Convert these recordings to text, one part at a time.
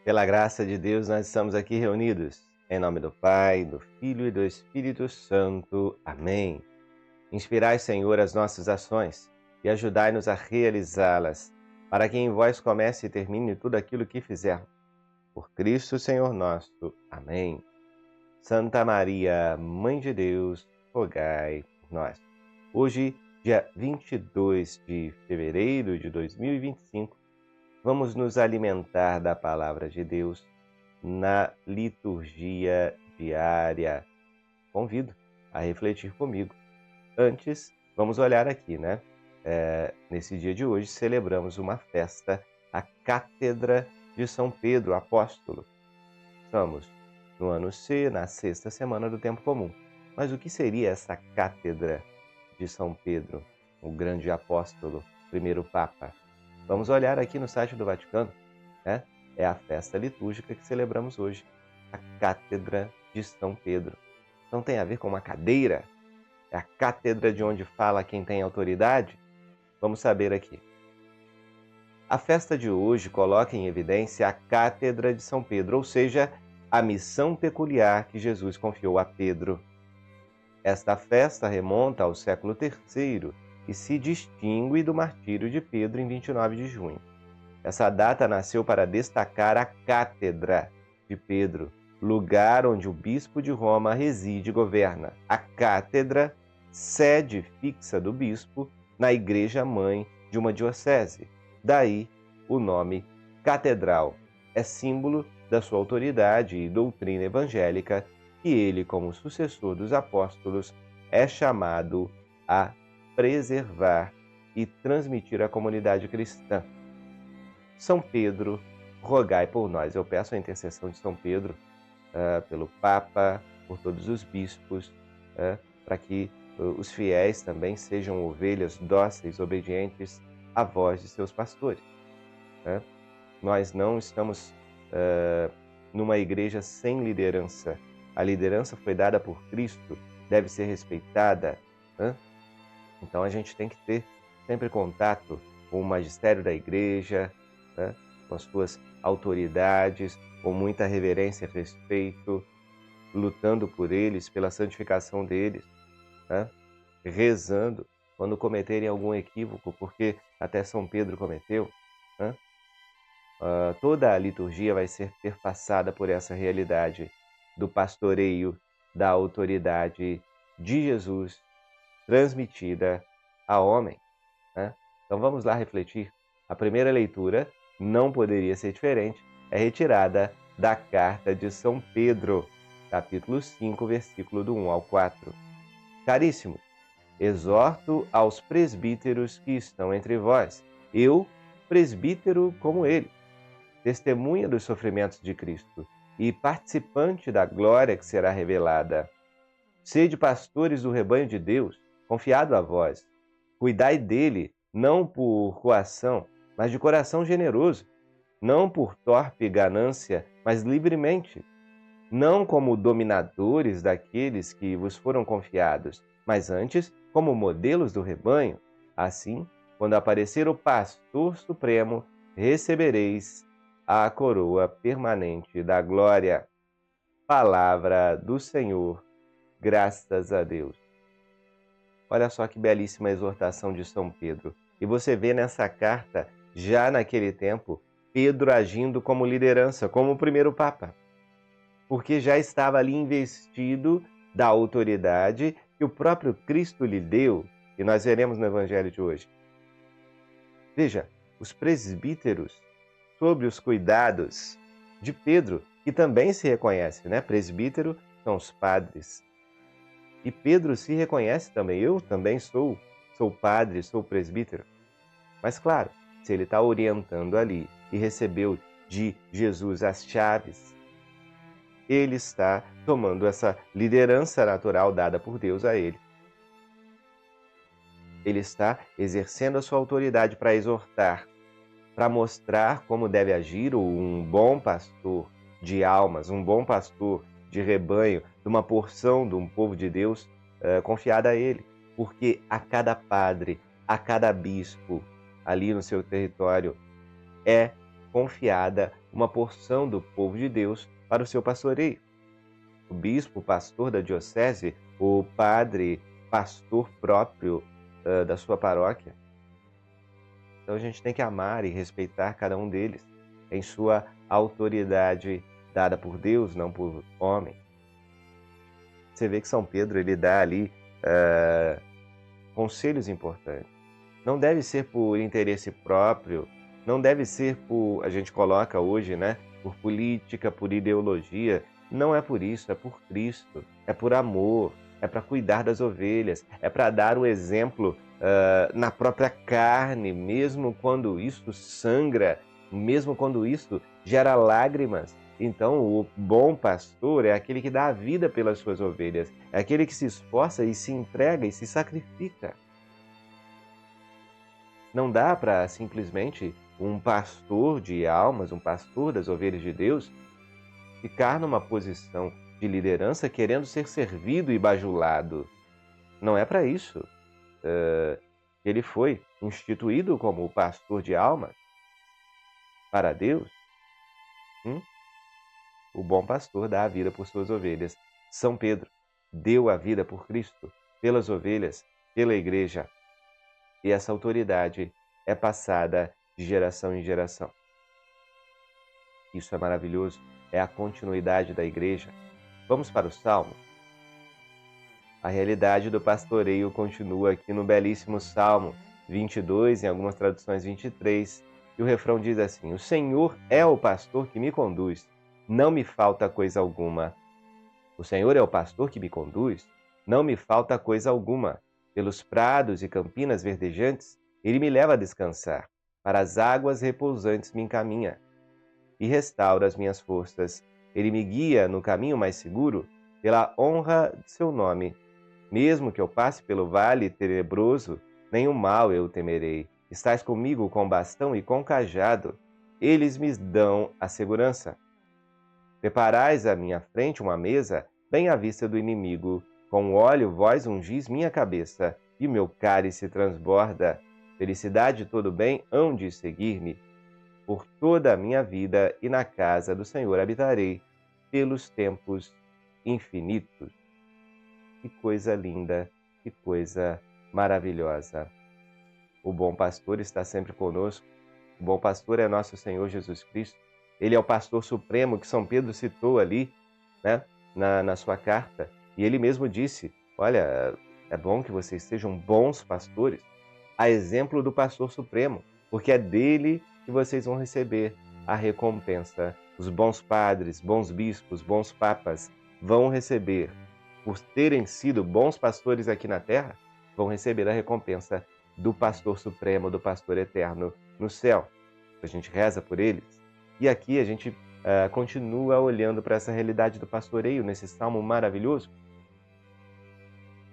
Pela graça de Deus, nós estamos aqui reunidos. Em nome do Pai, do Filho e do Espírito Santo. Amém. Inspirai, Senhor, as nossas ações e ajudai-nos a realizá-las, para que em vós comece e termine tudo aquilo que fizermos. Por Cristo, Senhor nosso. Amém. Santa Maria, Mãe de Deus, rogai por nós. Hoje, dia 22 de fevereiro de 2025, vamos nos alimentar da Palavra de Deus na liturgia diária. Convido a refletir comigo. Antes, vamos olhar aqui, né? Nesse dia de hoje, celebramos uma festa, a Cátedra de São Pedro Apóstolo. Estamos no ano C, na sexta semana do Tempo Comum. Mas o que seria essa Cátedra de São Pedro, o grande apóstolo, primeiro Papa? Vamos olhar aqui no site do Vaticano, né? É a festa litúrgica que celebramos hoje, a Cátedra de São Pedro. Então tem a ver com uma cadeira? É a cátedra de onde fala quem tem autoridade? Vamos saber aqui. A festa de hoje coloca em evidência a Cátedra de São Pedro, ou seja, a missão peculiar que Jesus confiou a Pedro. Esta festa remonta ao século III e se distingue do martírio de Pedro em 29 de junho. Essa data nasceu para destacar a Cátedra de Pedro, lugar onde o bispo de Roma reside e governa. A cátedra, sede fixa do bispo na igreja-mãe de uma diocese. Daí o nome catedral. É símbolo da sua autoridade e doutrina evangélica que ele, como sucessor dos apóstolos, é chamado a preservar e transmitir à comunidade cristã. São Pedro, rogai por nós. Eu peço a intercessão de São Pedro, pelo Papa, por todos os bispos, para que os fiéis também sejam ovelhas dóceis, obedientes à voz de seus pastores. Nós não estamos numa igreja sem liderança. A liderança foi dada por Cristo, deve ser respeitada. Então a gente tem que ter sempre contato com o magistério da igreja, com as suas autoridades, com muita reverência e respeito, lutando por eles, pela santificação deles, rezando quando cometerem algum equívoco, porque até São Pedro cometeu. Toda a liturgia vai ser perpassada por essa realidade do pastoreio, da autoridade de Jesus transmitida a homem. Então vamos lá refletir. A primeira leitura não poderia ser diferente, é retirada da carta de São Pedro, capítulo 5, versículo do 1 ao 4. Caríssimo, exorto aos presbíteros que estão entre vós, eu, presbítero como ele, testemunha dos sofrimentos de Cristo e participante da glória que será revelada. Sede pastores do rebanho de Deus, confiado a vós. Cuidai dele, não por coação, mas de coração generoso, não por torpe ganância, mas livremente, não como dominadores daqueles que vos foram confiados, mas antes como modelos do rebanho. Assim, quando aparecer o pastor supremo, recebereis a coroa permanente da glória. Palavra do Senhor, graças a Deus. Olha só que belíssima exortação de São Pedro. E você vê nessa carta, já naquele tempo, Pedro agindo como liderança, como o primeiro Papa. Porque já estava ali investido da autoridade que o próprio Cristo lhe deu, e nós veremos no Evangelho de hoje. Veja, os presbíteros, sob os cuidados de Pedro, que também se reconhece, né? Presbítero são os padres. E Pedro se reconhece também, eu também sou padre, sou presbítero. Mas claro, se ele está orientando ali e recebeu de Jesus as chaves, ele está tomando essa liderança natural dada por Deus a ele. Ele está exercendo a sua autoridade para exortar, para mostrar como deve agir um bom pastor de almas, um bom pastor de rebanho, de uma porção de um povo de Deus confiada a ele. Porque a cada padre, a cada bispo ali no seu território é confiada uma porção do povo de Deus para o seu pastoreio. O bispo, o pastor da diocese, o padre, pastor próprio da sua paróquia. Então a gente tem que amar e respeitar cada um deles em sua autoridade dada por Deus, não por homem. Você vê que São Pedro ele dá ali conselhos importantes. Não deve ser por interesse próprio, não deve ser por, a gente coloca hoje, né, por política, por ideologia. Não é por isso, é por Cristo, é por amor, é para cuidar das ovelhas, é para dar o exemplo na própria carne, mesmo quando isso sangra, mesmo quando isso gera lágrimas. Então, o bom pastor é aquele que dá a vida pelas suas ovelhas, é aquele que se esforça e se entrega e se sacrifica. Não dá para simplesmente um pastor de almas, um pastor das ovelhas de Deus, ficar numa posição de liderança querendo ser servido e bajulado. Não é para isso. Ele foi instituído como pastor de almas para Deus. O bom pastor dá a vida por suas ovelhas. São Pedro deu a vida por Cristo, pelas ovelhas, pela igreja. E essa autoridade é passada de geração em geração. Isso é maravilhoso, é a continuidade da igreja. Vamos para o Salmo? A realidade do pastoreio continua aqui no belíssimo Salmo 22, em algumas traduções 23, e o refrão diz assim: O Senhor é o pastor que me conduz, não me falta coisa alguma. O Senhor é o pastor que me conduz, não me falta coisa alguma. Pelos prados e campinas verdejantes, ele me leva a descansar. Para as águas repousantes me encaminha e restaura as minhas forças. Ele me guia no caminho mais seguro, pela honra de seu nome. Mesmo que eu passe pelo vale tenebroso, nenhum mal eu temerei. Estás comigo com bastão e com cajado. Eles me dão a segurança. Preparais à minha frente uma mesa, bem à vista do inimigo. Com óleo vós ungis minha cabeça, e meu cálice transborda. Felicidade e todo bem hão de seguir-me por toda a minha vida, e na casa do Senhor habitarei pelos tempos infinitos. Que coisa linda, que coisa maravilhosa. O bom pastor está sempre conosco. O bom pastor é nosso Senhor Jesus Cristo. Ele é o pastor supremo que São Pedro citou ali, né, na sua carta. E ele mesmo disse, olha, é bom que vocês sejam bons pastores, a exemplo do pastor supremo, porque é dele que vocês vão receber a recompensa. Os bons padres, bons bispos, bons papas vão receber, por terem sido bons pastores aqui na terra, vão receber a recompensa do pastor supremo, do pastor eterno no céu. A gente reza por eles. E aqui a gente continua olhando para essa realidade do pastoreio, nesse salmo maravilhoso.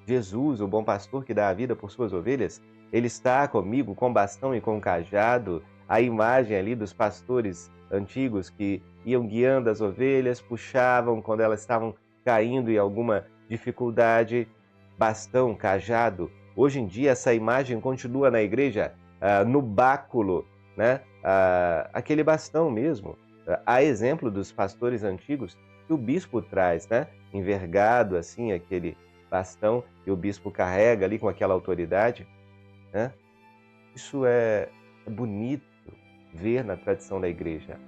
Jesus, o bom pastor que dá a vida por suas ovelhas, ele está comigo com bastão e com cajado. A imagem ali dos pastores antigos que iam guiando as ovelhas, puxavam quando elas estavam caindo em alguma dificuldade. Bastão, cajado. Hoje em dia essa imagem continua na igreja, no báculo, né? Aquele bastão mesmo. A exemplo dos pastores antigos que o bispo traz, né? Envergado assim, aquele bastão, e o bispo carrega ali com aquela autoridade, né? Isso é bonito ver na tradição da igreja.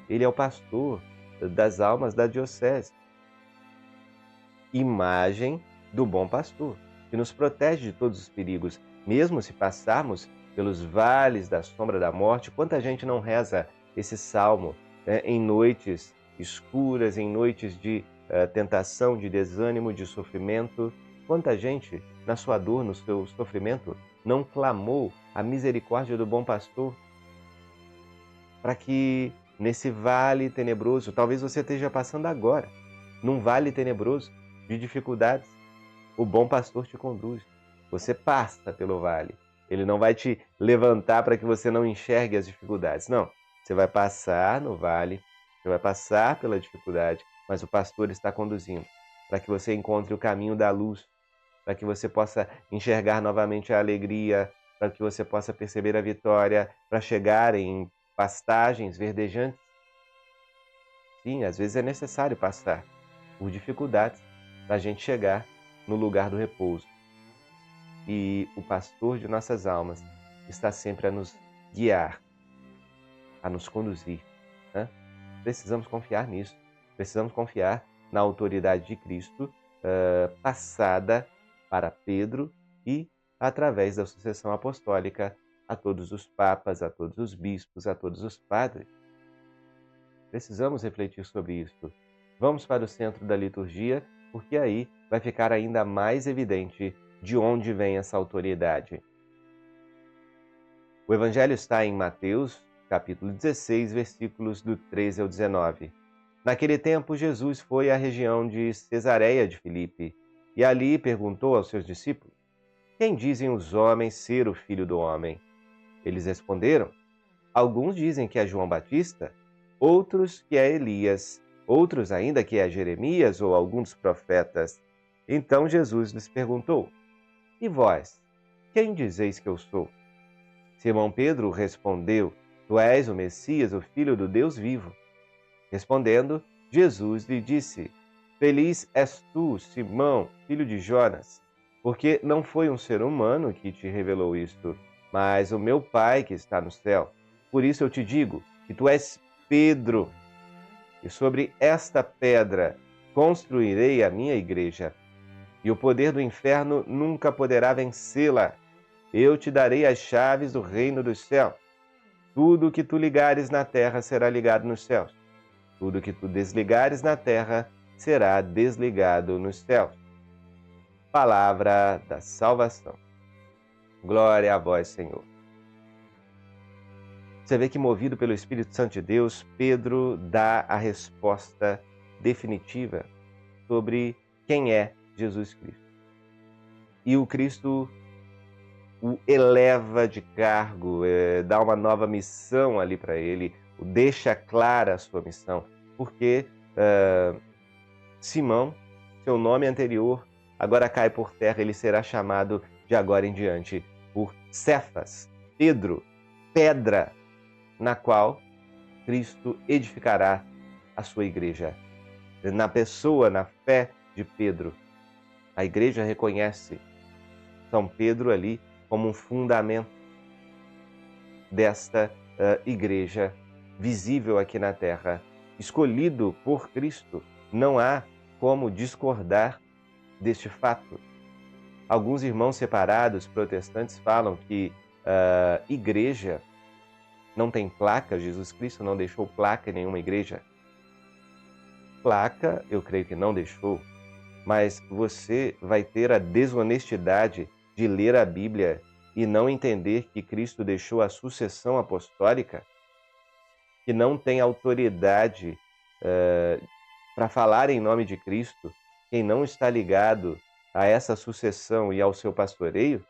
Ele é o pastor das almas da diocese. Imagem do bom pastor, que nos protege de todos os perigos, mesmo se passarmos pelos vales da sombra da morte. Quanta gente não reza esse salmo, né, em noites escuras, em noites de tentação, de desânimo, de sofrimento? Quanta gente, na sua dor, no seu sofrimento, não clamou a misericórdia do bom pastor? Para que nesse vale tenebroso, talvez você esteja passando agora, num vale tenebroso de dificuldades, o bom pastor te conduz. Você passa pelo vale. Ele não vai te levantar para que você não enxergue as dificuldades. Não, você vai passar no vale, você vai passar pela dificuldade, mas o pastor está conduzindo para que você encontre o caminho da luz, para que você possa enxergar novamente a alegria, para que você possa perceber a vitória, para chegar em pastagens verdejantes. Sim, às vezes é necessário passar por dificuldades para a gente chegar no lugar do repouso. E o pastor de nossas almas está sempre a nos guiar, a nos conduzir, né? Precisamos confiar nisso. Precisamos confiar na autoridade de Cristo, passada para Pedro e, através da sucessão apostólica, a todos os papas, a todos os bispos, a todos os padres. Precisamos refletir sobre isso. Vamos para o centro da liturgia, porque aí vai ficar ainda mais evidente de onde vem essa autoridade. O Evangelho está em Mateus, capítulo 16, versículos do 13 ao 19. Naquele tempo, Jesus foi à região de Cesareia de Filipe e ali perguntou aos seus discípulos: Quem dizem os homens ser o Filho do Homem? Eles responderam: Alguns dizem que é João Batista, outros que é Elias, outros ainda que é Jeremias ou algum dos profetas. Então Jesus lhes perguntou: E vós, quem dizeis que eu sou? Simão Pedro respondeu: Tu és o Messias, o Filho do Deus vivo. Respondendo, Jesus lhe disse: Feliz és tu, Simão, filho de Jonas, porque não foi um ser humano que te revelou isto, mas o meu Pai que está no céu. Por isso eu te digo que tu és Pedro, e sobre esta pedra construirei a minha igreja, e o poder do inferno nunca poderá vencê-la. Eu te darei as chaves do reino dos céus. Tudo o que tu ligares na terra será ligado nos céus. Tudo que tu desligares na terra será desligado nos céus. Palavra da salvação. Glória a vós, Senhor. Você vê que, movido pelo Espírito Santo de Deus, Pedro dá a resposta definitiva sobre quem é Jesus Cristo. E o Cristo o eleva de cargo, dá uma nova missão ali para ele, deixa clara a sua missão, porque Simão, seu nome anterior, agora cai por terra, ele será chamado de agora em diante por Cefas, Pedro, pedra na qual Cristo edificará a sua igreja. Na pessoa, na fé de Pedro, a igreja reconhece São Pedro ali como um fundamento desta igreja visível aqui na terra, escolhido por Cristo. Não há como discordar deste fato. Alguns irmãos separados protestantes falam que igreja não tem placa, Jesus Cristo não deixou placa em nenhuma igreja. Placa, eu creio que não deixou, mas você vai ter a desonestidade de ler a Bíblia e não entender que Cristo deixou a sucessão apostólica, que não tem autoridade para falar em nome de Cristo, quem não está ligado a essa sucessão e ao seu pastoreio?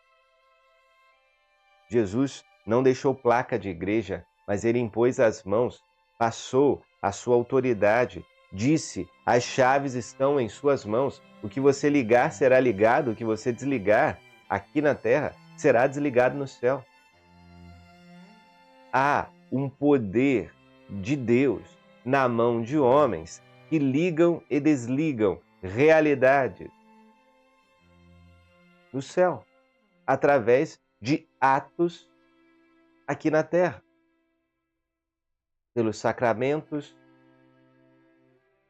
Jesus não deixou placa de igreja, mas ele impôs as mãos, passou a sua autoridade, disse: as chaves estão em suas mãos, o que você ligar será ligado, o que você desligar aqui na terra será desligado no céu. Há um poder de Deus na mão de homens que ligam e desligam realidades no céu, através de atos aqui na terra, pelos sacramentos,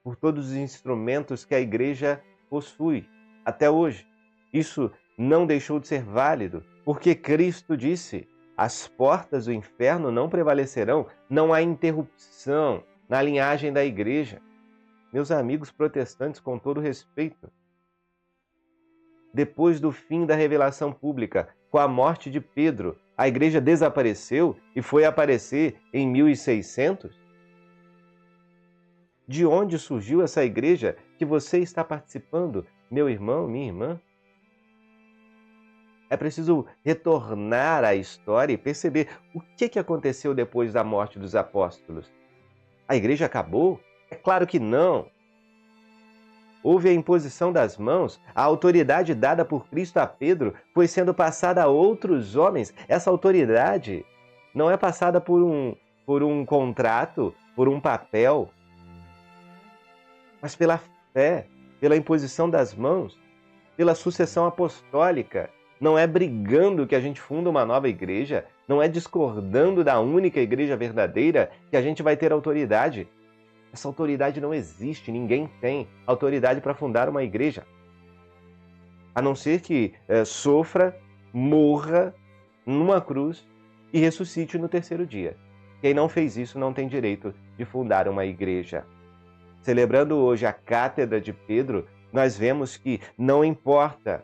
por todos os instrumentos que a igreja possui até hoje. Isso não deixou de ser válido, porque Cristo disse: as portas do inferno não prevalecerão, não há interrupção na linhagem da igreja. Meus amigos protestantes, com todo respeito, depois do fim da revelação pública, com a morte de Pedro, a igreja desapareceu e foi aparecer em 1600? De onde surgiu essa igreja que você está participando, meu irmão, minha irmã? É preciso retornar à história e perceber o que aconteceu depois da morte dos apóstolos. A igreja acabou? É claro que não. Houve a imposição das mãos, a autoridade dada por Cristo a Pedro foi sendo passada a outros homens. Essa autoridade não é passada por por um contrato, por um papel, mas pela fé, pela imposição das mãos, pela sucessão apostólica. Não é brigando que a gente funda uma nova igreja, não é discordando da única igreja verdadeira que a gente vai ter autoridade. Essa autoridade não existe, ninguém tem autoridade para fundar uma igreja. A não ser que sofra, morra numa cruz e ressuscite no terceiro dia. Quem não fez isso não tem direito de fundar uma igreja. Celebrando hoje a cátedra de Pedro, nós vemos que não importa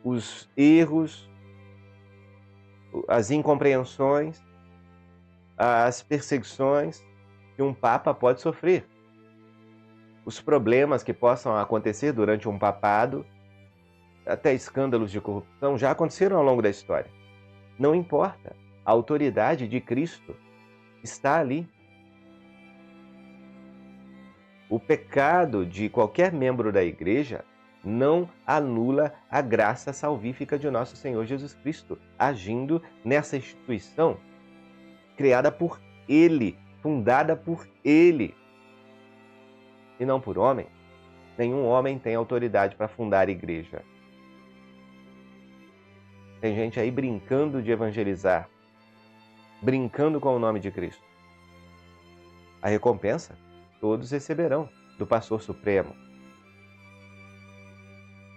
os erros, as incompreensões, as perseguições que um papa pode sofrer. Os problemas que possam acontecer durante um papado, até escândalos de corrupção, já aconteceram ao longo da história. Não importa, a autoridade de Cristo está ali. O pecado de qualquer membro da igreja não anula a graça salvífica de nosso Senhor Jesus Cristo, agindo nessa instituição criada por Ele, fundada por Ele, e não por homem. Nenhum homem tem autoridade para fundar a igreja. Tem gente aí brincando de evangelizar, brincando com o nome de Cristo. A recompensa todos receberão do Pastor Supremo.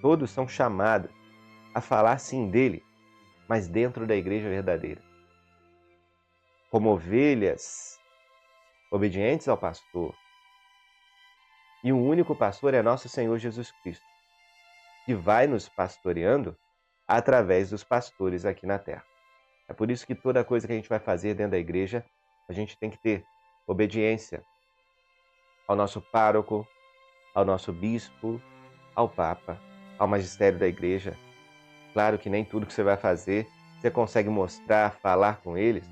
Todos são chamados a falar sim dele, mas dentro da igreja verdadeira. Como ovelhas obedientes ao pastor. E o único pastor é nosso Senhor Jesus Cristo, que vai nos pastoreando através dos pastores aqui na terra. É por isso que toda coisa que a gente vai fazer dentro da igreja, a gente tem que ter obediência ao nosso pároco, ao nosso bispo, ao papa, ao magistério da igreja. Claro que nem tudo que você vai fazer você consegue mostrar, falar com eles,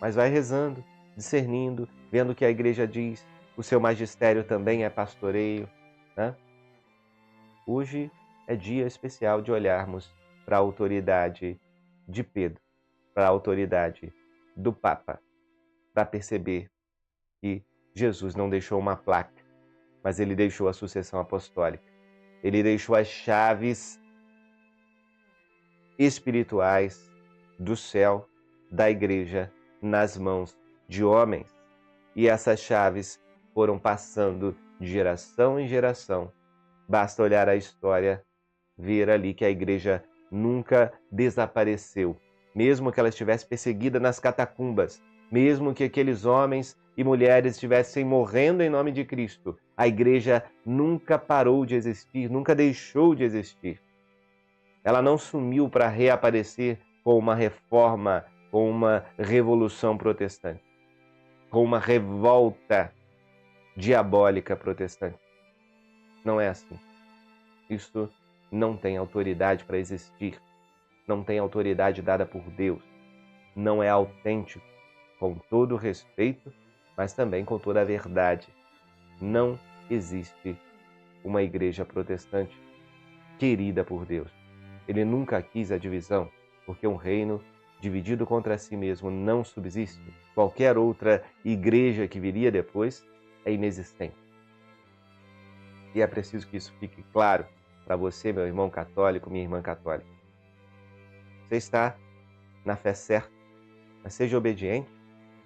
mas vai rezando, discernindo, vendo o que a igreja diz. O seu magistério também é pastoreio, né? Hoje é dia especial de olharmos para a autoridade de Pedro, para a autoridade do Papa, para perceber que Jesus não deixou uma placa, mas ele deixou a sucessão apostólica. Ele deixou as chaves espirituais do céu, da igreja, nas mãos de homens. E essas chaves foram passando de geração em geração. Basta olhar a história, ver ali que a igreja nunca desapareceu. Mesmo que ela estivesse perseguida nas catacumbas, mesmo que aqueles homens e mulheres estivessem morrendo em nome de Cristo, a igreja nunca parou de existir, nunca deixou de existir. Ela não sumiu para reaparecer com uma reforma, com uma revolução protestante, com uma revolta diabólica protestante. Não é assim. Isso não tem autoridade para existir, não tem autoridade dada por Deus, não é autêntico, com todo o respeito, mas também com toda a verdade. Não existe uma igreja protestante querida por Deus. Ele nunca quis a divisão, porque um reino dividido contra si mesmo não subsiste. Qualquer outra igreja que viria depois é inexistente. E é preciso que isso fique claro para você, meu irmão católico, minha irmã católica. Você está na fé certa, mas seja obediente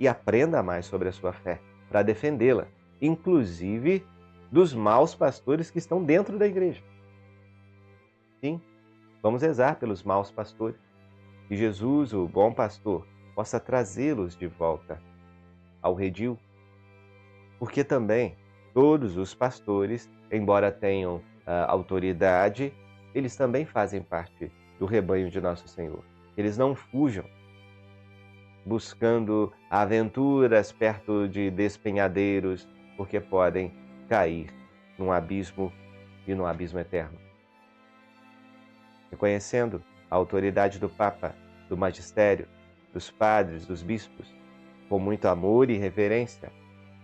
e aprenda mais sobre a sua fé para defendê-la, inclusive dos maus pastores que estão dentro da igreja. Sim, vamos rezar pelos maus pastores. Que Jesus, o bom pastor, possa trazê-los de volta ao redil. Porque também todos os pastores, embora tenham autoridade, eles também fazem parte do rebanho de Nosso Senhor. Eles não fujam buscando aventuras perto de despenhadeiros, porque podem cair num abismo e no abismo eterno. Reconhecendo a autoridade do Papa, do magistério, dos padres, dos bispos, com muito amor e reverência,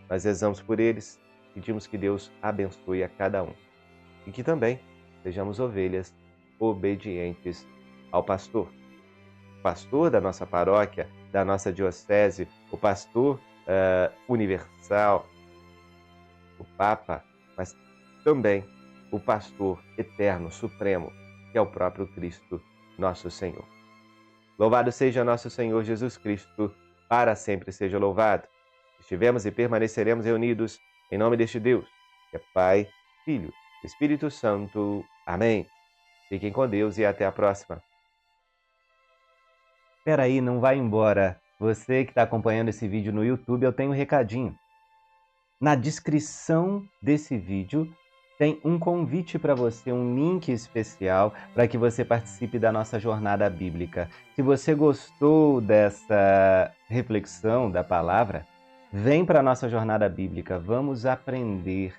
nós rezamos por eles, pedimos que Deus abençoe a cada um e que também sejamos ovelhas obedientes ao pastor. O pastor da nossa paróquia da nossa diocese, o pastor universal, o Papa, mas também o pastor eterno, supremo, que é o próprio Cristo, nosso Senhor. Louvado seja nosso Senhor Jesus Cristo, para sempre seja louvado. Estivemos e permaneceremos reunidos em nome deste Deus, que é Pai, Filho, Espírito Santo. Amém. Fiquem com Deus e até a próxima. Espera aí, não vai embora. Você que está acompanhando esse vídeo no YouTube, eu tenho um recadinho. Na descrição desse vídeo tem um convite para você, um link especial para que você participe da nossa jornada bíblica. Se você gostou dessa reflexão da palavra, vem para a nossa jornada bíblica. Vamos aprender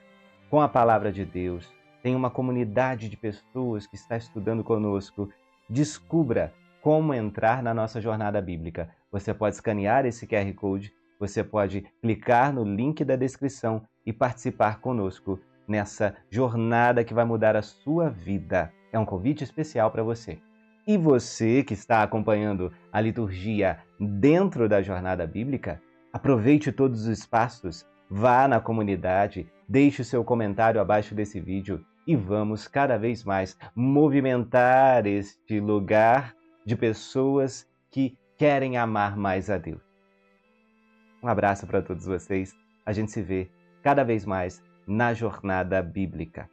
com a palavra de Deus. Tem uma comunidade de pessoas que está estudando conosco. Descubra como entrar na nossa jornada bíblica. Você pode escanear esse QR Code, você pode clicar no link da descrição e participar conosco nessa jornada que vai mudar a sua vida. É um convite especial para você. E você que está acompanhando a liturgia dentro da jornada bíblica, aproveite todos os espaços, vá na comunidade, deixe o seu comentário abaixo desse vídeo e vamos cada vez mais movimentar este lugar de pessoas que querem amar mais a Deus. Um abraço para todos vocês. A gente se vê cada vez mais na jornada bíblica.